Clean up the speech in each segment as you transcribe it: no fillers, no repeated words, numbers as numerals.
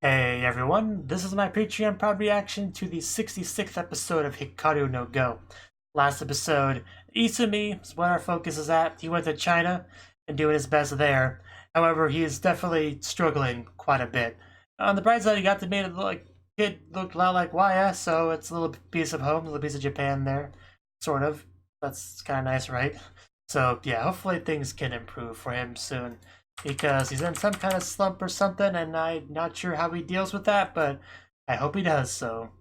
Hey everyone, this is my Patreon proud reaction to the 66th episode of Hikaru no Go. Last episode, Isumi is what our focus is at. He went to China and doing his best there. However, he is definitely struggling quite a bit. On the bright side, he got to make it look a lot like YS, so it's a little piece of home, a little piece of Japan there. Sort of. That's kind of nice, right? So yeah, hopefully things can improve for him soon because he's in some kind of slump or something, and I'm not sure how he deals with that, but I hope he does. So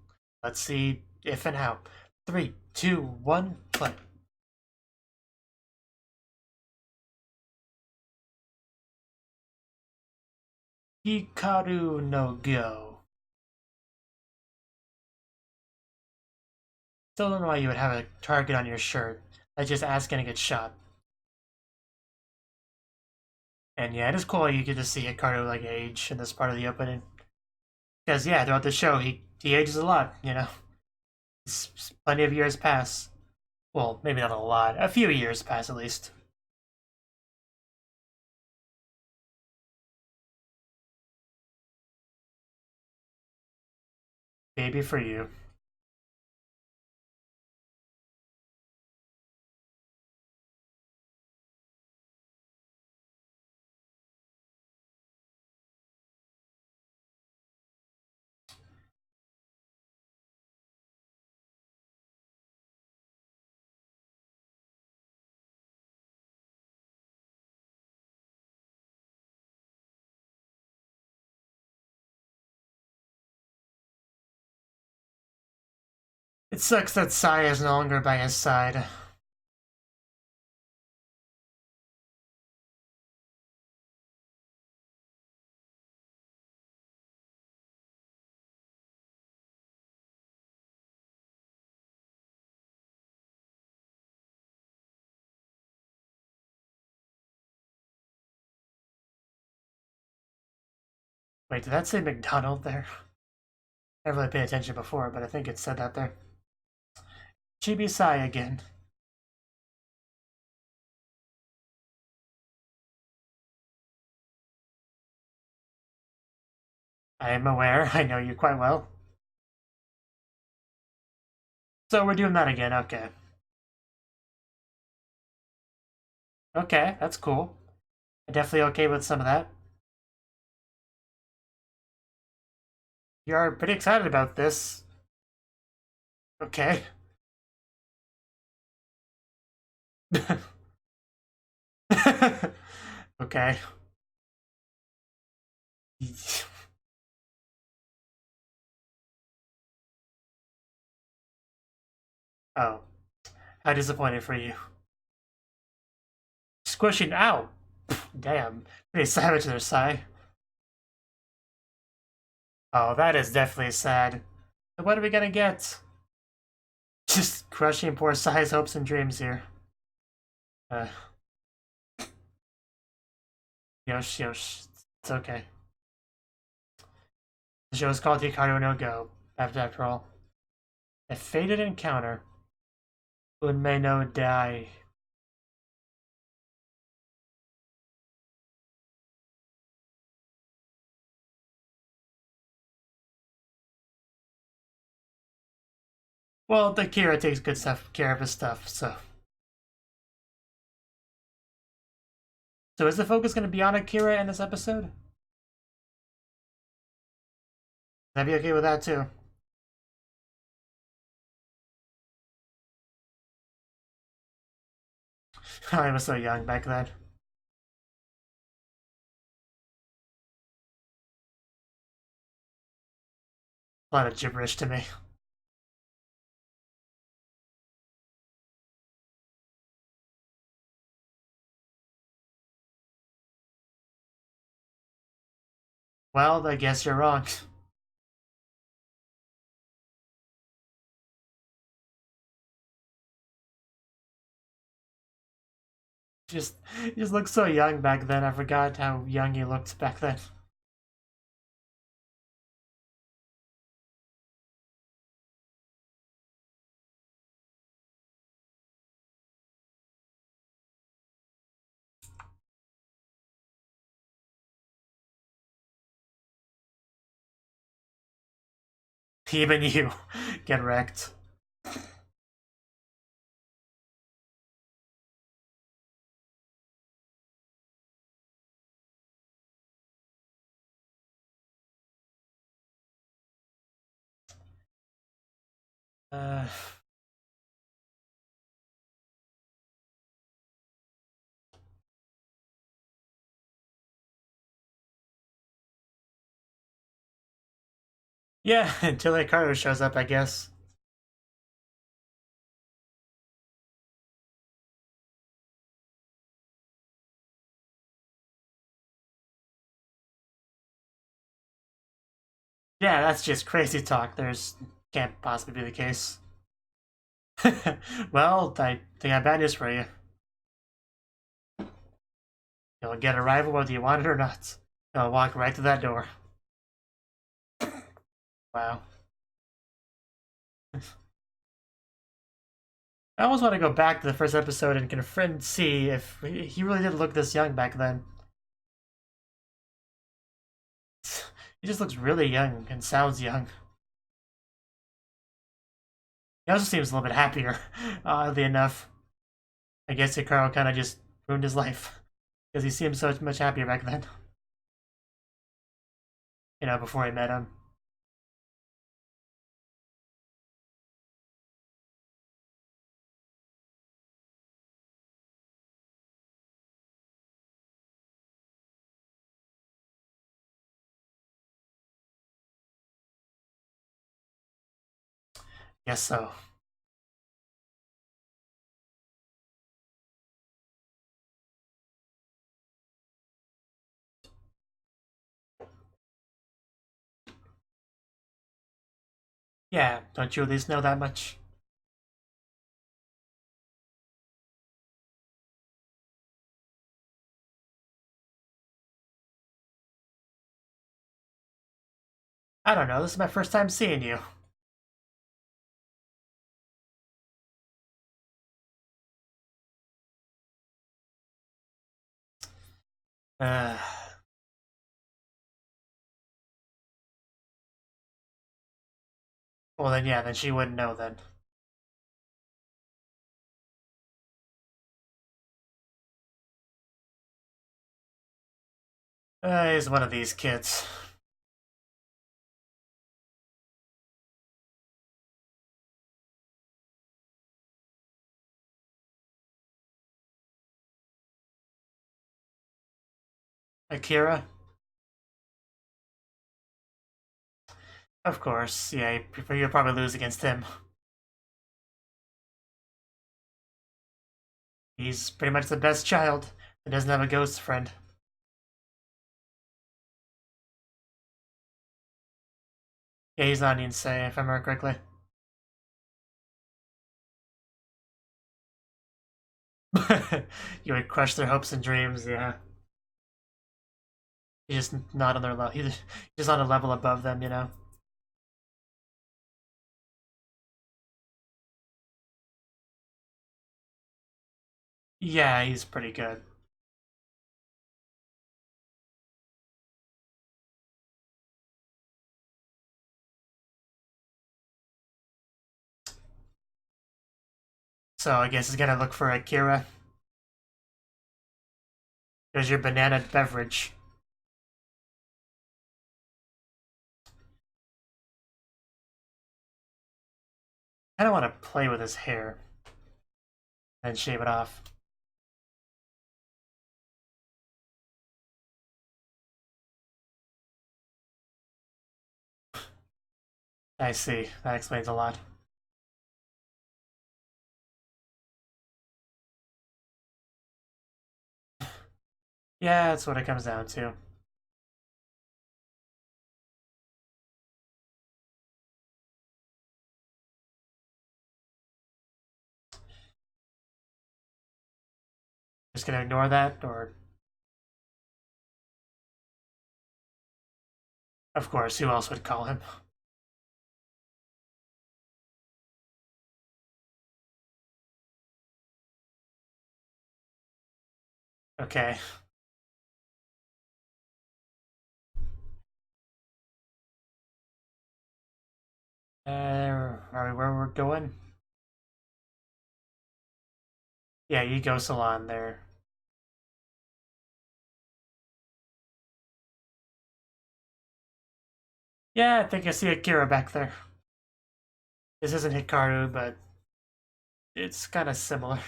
let's see if and how. 3, 2, 1, play. Hikaru no Go. Still don't know why you would have a target on your shirt. That's just asking to get shot. And yeah, it is cool you get to see Hikaru like age in this part of the opening. Because yeah, throughout the show he ages a lot, you know. Plenty of years pass. Well, maybe not a lot. A few years pass at least. Baby for you. It sucks that Sai is no longer by his side. Wait, did that say McDonald there? I never really paid attention before, but I think it said that there. Chibi Sai again. I am aware, I know you quite well. So we're doing that again, okay. Okay, that's cool. I'm definitely okay with some of that. You're pretty excited about this. Okay. Okay. Oh, how disappointing for you. Squishing out. Damn, pretty savage there, Sai. Oh, that is definitely sad. What are we gonna get? Just crushing poor Sai's hopes and dreams here. Uh, Yosh, Yosh. It's okay. The show is called Hikaru no Go, after all. A fated encounter. Unmei no die. Well, Akira takes good care of his stuff, so. So is the focus going to be on Akira in this episode? I'd be okay with that too. I was so young back then. A lot of gibberish to me. Well, I guess you're wrong. just, just looked so young back then. I forgot how young he looked back then. Even you get wrecked. Uh, yeah, until Hikaru shows up, I guess. Yeah, that's just crazy talk. Can't possibly be the case. Well, I think I have bad news for you. You'll get a rival whether you want it or not. You'll walk right through that door. Wow. I almost want to go back to the first episode and confront see if he really did look this young back then. He just looks really young and sounds young. He also seems a little bit happier, oddly enough. I guess Hikaru kind of just ruined his life because he seemed so much happier back then. You know, before he met him. Guess so. Yeah, don't you at least know that much? I don't know, this is my first time seeing you. Uh, well then, yeah, then she wouldn't know then. He's one of these kids. Akira? Of course, yeah, you'll probably lose against him. He's pretty much the best child that doesn't have a ghost friend. Yeah, he's not insane, if I remember correctly. You would crush their hopes and dreams, yeah. He's just not on their level. He's just on a level above them, you know? Yeah, he's pretty good. So I guess he's gonna look for Akira. There's your banana beverage. I don't want to play with his hair and shave it off. I see. That explains a lot. Yeah, that's what it comes down to. Just gonna ignore that, or of course, who else would call him? Okay. Are we where we're going? Yeah, you go salon there. Yeah, I think I see Akira back there. This isn't Hikaru, but it's kind of similar.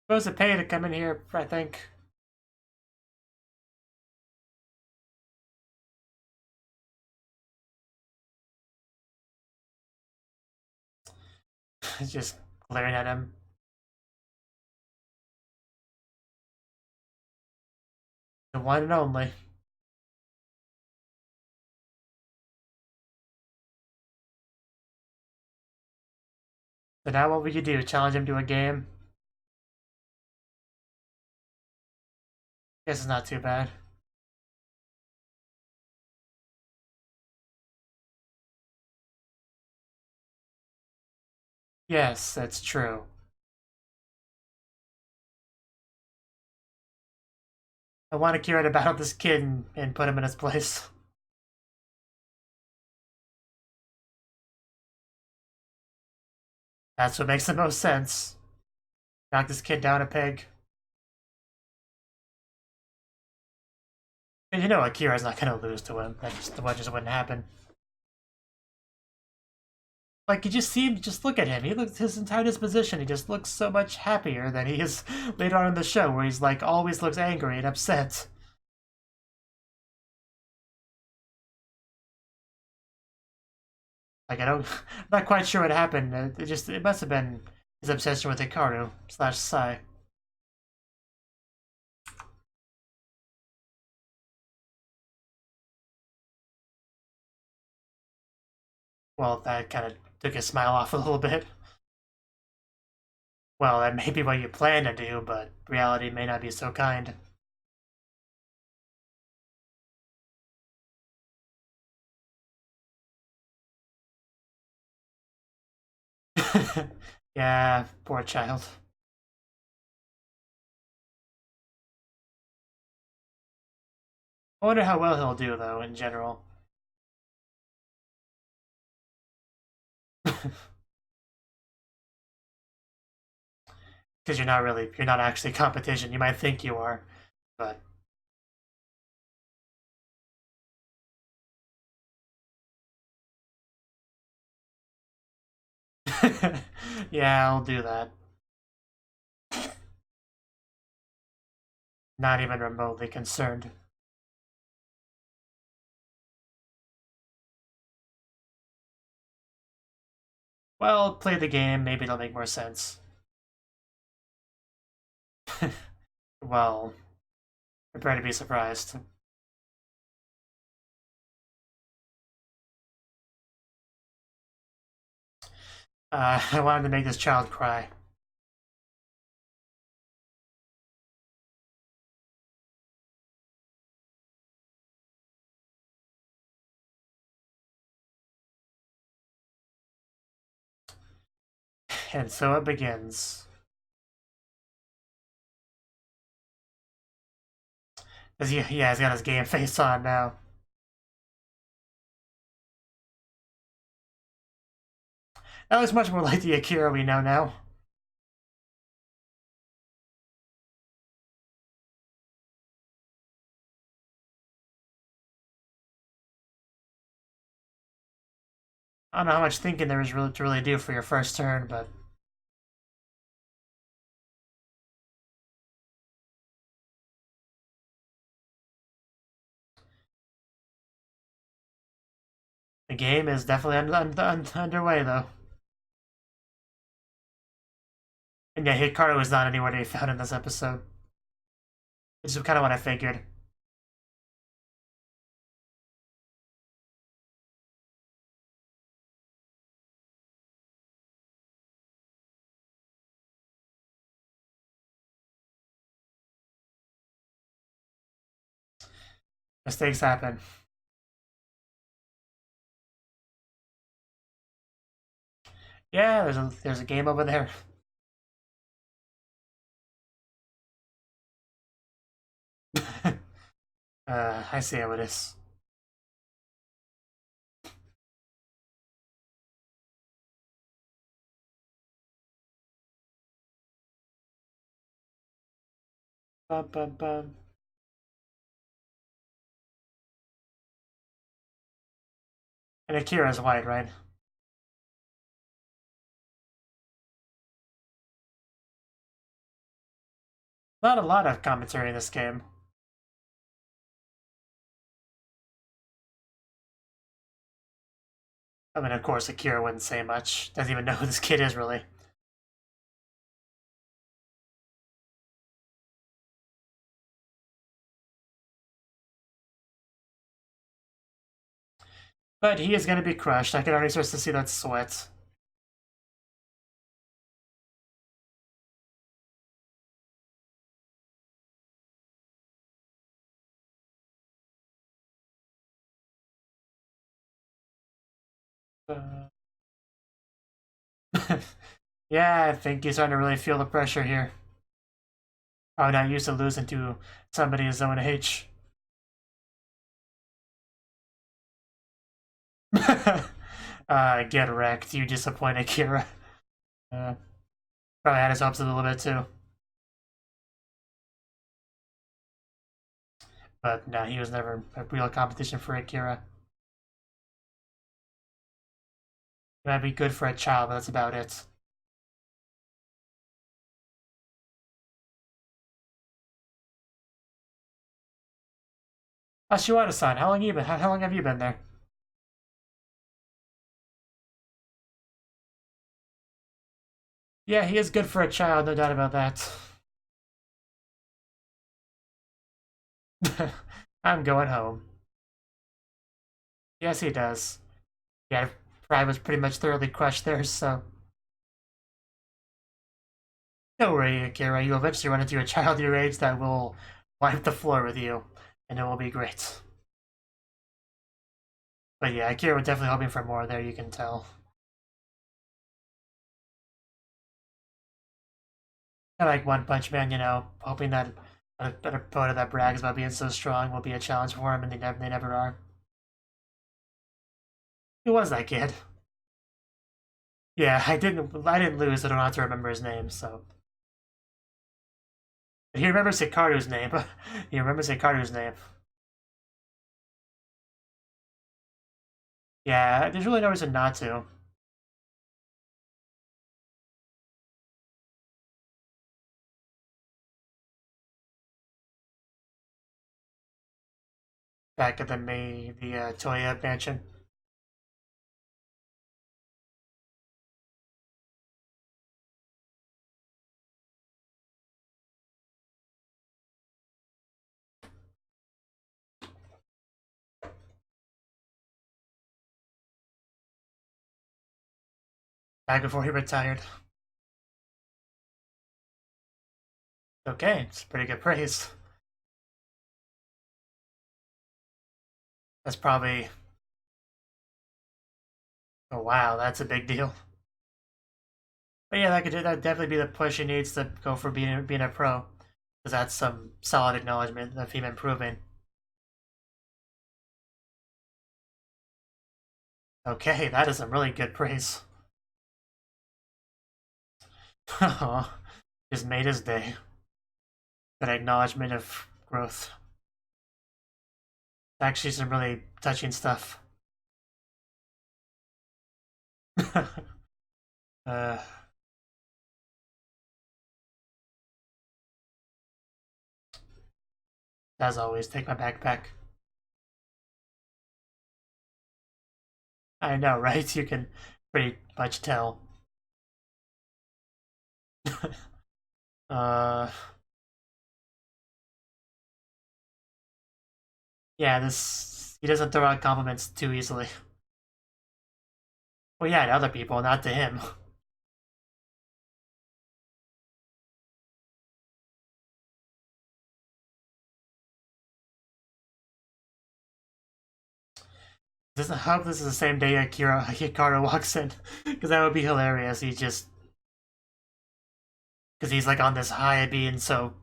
Supposed to pay to come in here, I think. Just glaring at him. The one and only. So now what would you do? Challenge him to a game? Guess it's not too bad. Yes, that's true. I want Akira to battle this kid and put him in his place. That's what makes the most sense. Knock this kid down a peg. And you know Akira's not gonna lose to him. That just wouldn't happen. Like, you just see him, just look at him. He looks, his entire disposition, he just looks so much happier than he is later on in the show, where he's like, always looks angry and upset. Like, I'm not quite sure what happened. It must have been his obsession with Hikaru slash Sai. Well, that kind of took his smile off a little bit. Well, that may be what you plan to do, but reality may not be so kind. Yeah, poor child. I wonder how well he'll do, though, in general. Because you're not actually competition. You might think you are, but yeah, I'll do that. Not even remotely concerned. Well, play the game, maybe it'll make more sense. Well, prepare to be surprised. I wanted to make this child cry. And so it begins. Yeah, he's got his game face on now. That looks much more like the Akira we know now. I don't know how much thinking there is really to really do for your first turn, but the game is definitely underway, though. And yeah, Hikaru is not anywhere to be found in this episode. Which is kind of what I figured. Mistakes happen. Yeah, there's a game over there. I see how it is. Bum, bum, bum. And Akira's white, right? Not a lot of commentary in this game. I mean, of course, Akira wouldn't say much. Doesn't even know who this kid is, really. But he is going to be crushed. I can already start to see that sweat. Yeah, I think he's starting to really feel the pressure here. I'm not used to losing to somebody his own age. Get wrecked, you disappointed Kira. Probably had his hopes a little bit too. But no, he was never a real competition for Akira. It might be good for a child, but that's about it. Ashiwara-san, how long how long have you been there? Yeah, he is good for a child, no doubt about that. I'm going home. Yes, he does. Yeah, Pride was pretty much thoroughly crushed there, so. Don't worry, Akira, you'll eventually run into a child your age that will wipe the floor with you, and it will be great. But yeah, Akira was definitely hoping for more there, you can tell. I like One Punch Man, hoping that a opponent that brags about being so strong will be a challenge for him, and they never are. Who was that kid? Yeah, I didn't lose. I don't have to remember his name, so. But he remembers Hikaru's name. He remembers Hikaru's name. Yeah, there's really no reason not to. Back at the Toya mansion. Back before he retired. Okay, it's pretty good praise. That's probably. Oh wow, that's a big deal. But yeah, that definitely be the push he needs to go for being a pro, because that's some solid acknowledgement of him improving. Okay, that is some really good praise. Just made his day. That acknowledgement of growth. Actually, some really touching stuff. uh, as always, take my backpack. I know, right? You can pretty much tell. uh, yeah, this he doesn't throw out compliments too easily. Well, yeah, to other people, not to him. I hope this is the same day Hikaru walks in, because that would be hilarious. Because he's like on this high of being so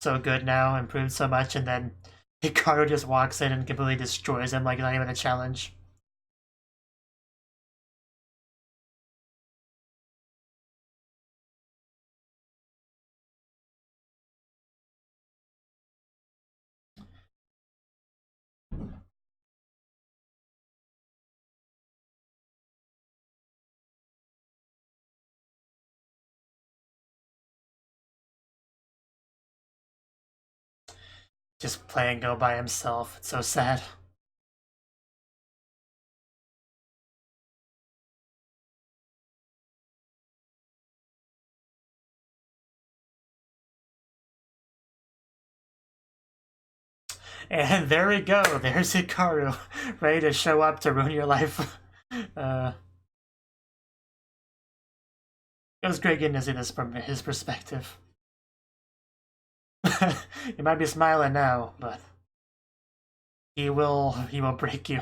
good now, improved so much, and then Hikaru just walks in and completely destroys him like not even a challenge. just playing Go by himself. It's so sad. And there we go. There's Hikaru, ready to show up to ruin your life. It was great getting to see this from his perspective. You might be smiling now, but he will break you.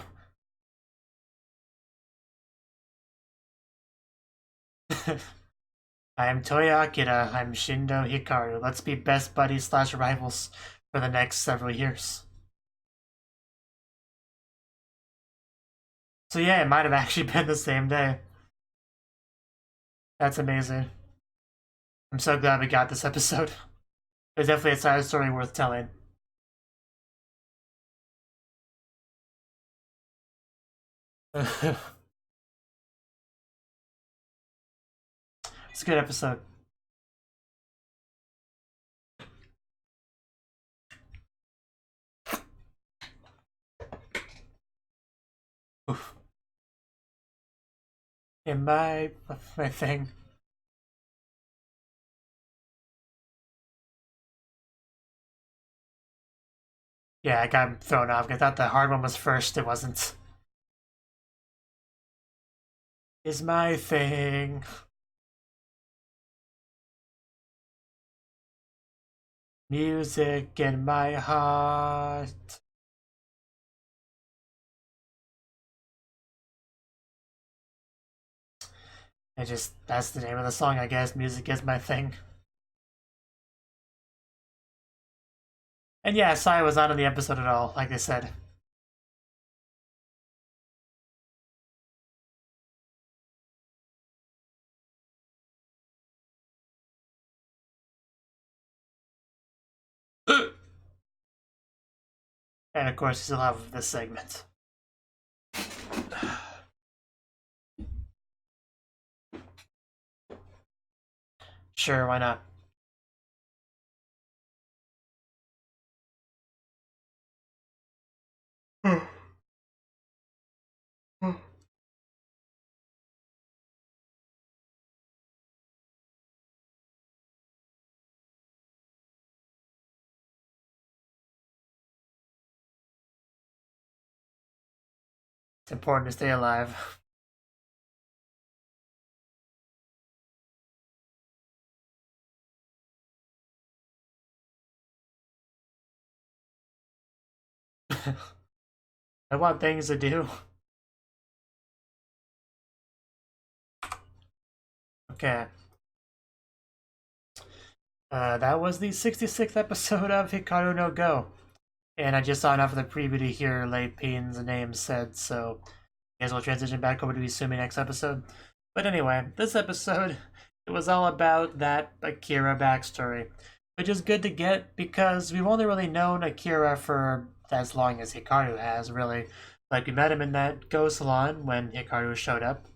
I am Toya Akira. I'm Shindo Hikaru. Let's be best buddies / rivals for the next several years. So yeah, it might have actually been the same day. That's amazing. I'm so glad we got this episode. It's definitely a side story worth telling. It's a good episode. Oof. In my thing. Yeah, I got thrown off. I thought the hard one was first. It wasn't. Is my thing. Music in my heart. That's the name of the song, I guess. Music is my thing. And yeah, Sai was not in the episode at all, like I said. And of course, you still have this segment. Sure, why not? It's important to stay alive. I want things to do. Okay. That was the 66th episode of Hikaru no Go. And I just saw enough of the preview to hear Lei Pin's name said, so I guess we'll transition back over to Isumi next episode. But anyway, this episode, it was all about that Akira backstory, which is good to get because we've only really known Akira for as long as Hikaru has, really. Like, we met him in that Go Salon when Hikaru showed up.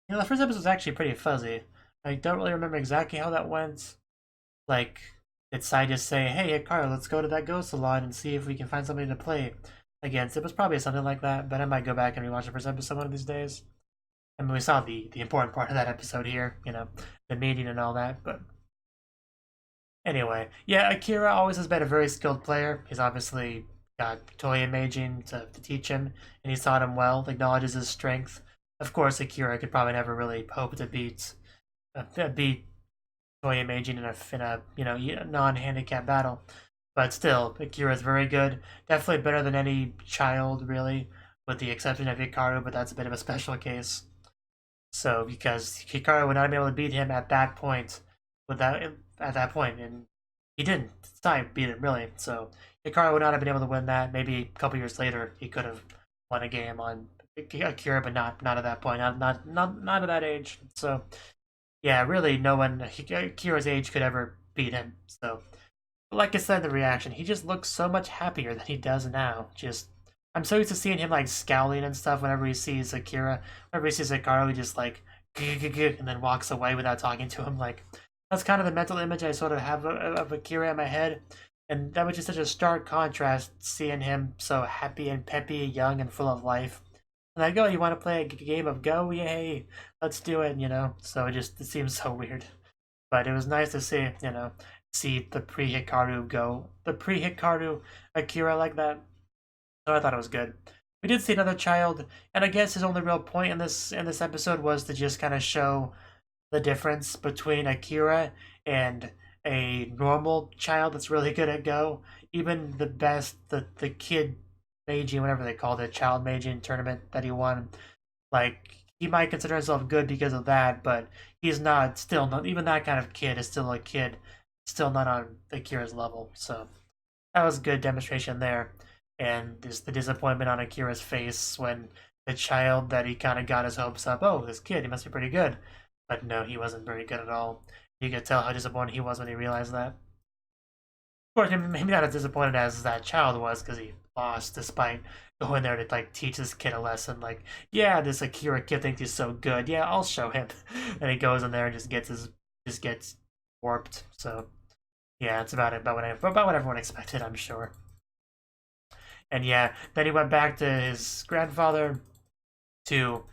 You know, the first episode was actually pretty fuzzy. I don't really remember exactly how that went. Like, did Sai just say, hey, Hikaru, let's go to that Go Salon and see if we can find somebody to play against? It was probably something like that, but I might go back and rewatch the first episode one of these days. I mean, we saw the important part of that episode here, you know, the meeting and all that, but anyway. Yeah, Akira always has been a very skilled player. He's obviously got Toya Meijin to teach him, and he's taught him well, acknowledges his strength. Of course, Akira could probably never really hope to beat Toya Meijin in a you know, non-handicap battle. But still, Akira is very good. Definitely better than any child, really, with the exception of Hikaru, but that's a bit of a special case. So, because Hikaru would not be able to beat him at that point, and he didn't. Sai beat him, really. So, Hikaru would not have been able to win that. Maybe a couple years later, he could have won a game on Akira, but not at that point, not at that age. So, yeah, really, no one Akira's age could ever beat him. So, like I said in the reaction, he just looks so much happier than he does now. Just, I'm so used to seeing him like scowling and stuff whenever he sees Akira. Whenever he sees Hikaru, he just like and then walks away without talking to him. Like, that's kind of the mental image I sort of have of Akira in my head. And that was just such a stark contrast, seeing him so happy and peppy, young and full of life. And I go, you want to play a game of Go? Yay, let's do it, you know? So it seems so weird. But it was nice to see, you know, see the pre-Hikaru Go, the pre-Hikaru Akira like that. So I thought it was good. We did see another child, and I guess his only real point in this episode was to just kind of show the difference between Akira and a normal child that's really good at Go. Even the best, the kid Meijin, whatever they called it, child Meijin tournament that he won, like, he might consider himself good because of that, but he's not, still not, even that kind of kid is still a kid, still not on Akira's level. So that was a good demonstration there. And just the disappointment on Akira's face when the child that he kind of got his hopes up, oh, this kid, he must be pretty good. But no, he wasn't very good at all. You could tell how disappointed he was when he realized that. Of course, maybe not as disappointed as that child was, because he lost despite going there to like teach this kid a lesson. Like, yeah, this Akira kid thinks he's so good. Yeah, I'll show him. And he goes in there and just gets warped. So yeah, it's about what everyone expected, I'm sure. And yeah, then he went back to his grandfather to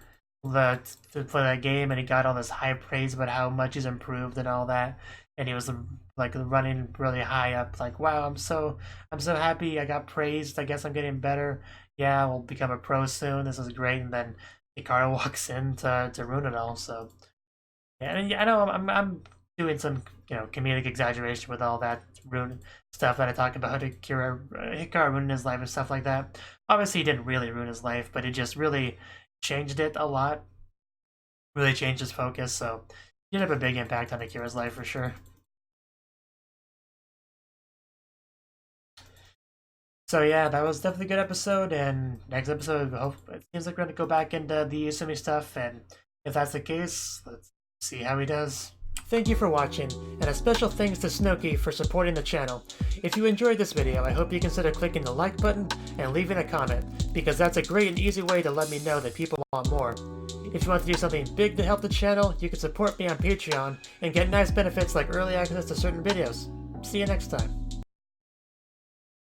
play that game, and he got all this high praise about how much he's improved and all that. And he was like running really high up, like, wow, I'm so happy I got praised. I guess I'm getting better. Yeah, we'll become a pro soon. This is great. And then Hikaru walks in to ruin it all. So yeah, and I know I'm doing some, you know, comedic exaggeration with all that ruin stuff that I talk about Hikaru ruining his life and stuff like that. Obviously, he didn't really ruin his life, but it just really changed it a lot. Really changed his focus, so he did have a big impact on Akira's life for sure. So yeah, that was definitely a good episode, and next episode, it seems like we're gonna go back into the Izumi stuff, and if that's the case, let's see how he does. Thank you for watching, and a special thanks to Cnouki for supporting the channel. If you enjoyed this video, I hope you consider clicking the like button and leaving a comment, because that's a great and easy way to let me know that people want more. If you want to do something big to help the channel, you can support me on Patreon and get nice benefits like early access to certain videos. See you next time.